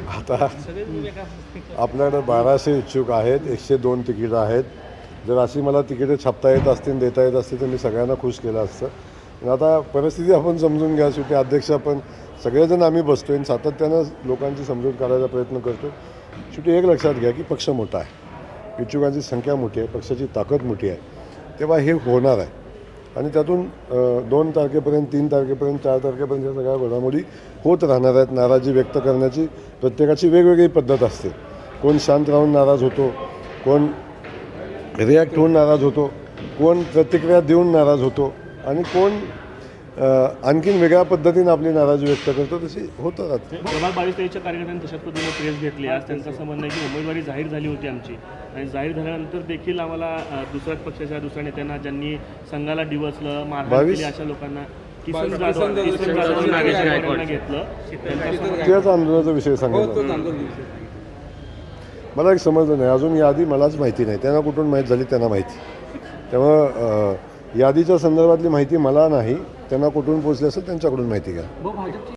आता आपल्याकडे 1200 इच्छुक आहेत, 102 तिकीटं आहेत. जर अशी मला तिकीटं छापता येत असतील, देता येत असतील तर मी सगळ्यांना खुश केलं असतं. पण आता परिस्थिती आपण समजून घ्या. शेवटी अध्यक्ष आपण सगळेजण आम्ही बसतो आहे आणि सातत्यानं लोकांची समजूत काढायचा प्रयत्न करतो. शेवटी एक लक्षात घ्या की पक्ष मोठा आहे, इच्छुकांची संख्या मोठी आहे, पक्षाची ताकद मोठी आहे. तेव्हा हे होणार आहे आणि त्यातून 2 तारखेपर्यंत, 3 तारखेपर्यंत, 4 तारखेपर्यंत या सगळ्या घडामोडी होत राहणार आहेत. नाराजी व्यक्त करण्याची प्रत्येकाची वेगवेगळी पद्धत असते. कोण शांत राहून नाराज होतो, कोण रिॲक्ट होऊन नाराज होतो, कोण प्रतिक्रिया देऊन नाराज होतो आणि कोण आणखीन वेगळ्या पद्धतीने आपली नाराजी व्यक्त करतो. तशी होतं राहते. प्रभाग 22-23च्या कार्यकर्त्यांनी तशाच पद्धतीने प्रेस घेतली. आज त्यांचं असं म्हणणं आहे की उमेदवारी जाहीर झाली होती आमची आणि जाहीर झाल्यानंतर देखील आम्हाला दुसऱ्याच पक्षाच्या दुसऱ्या नेत्यांना ज्यांनी संघाला डिवचलं, मारहाण केली अशा लोकांना किसन जाधव घेतलं. त्याच आंदोलनाचा विषय सांगितला. मला एक समजलं नाही अजून. यादी मलाच माहिती नाही, त्यांना कुठून माहीत झाली त्यांना माहिती. त्यामुळं यादीच्या संदर्भातली माहिती मला नाही, त्यांना कुठून पोचली असेल त्यांच्याकडून माहिती घ्या.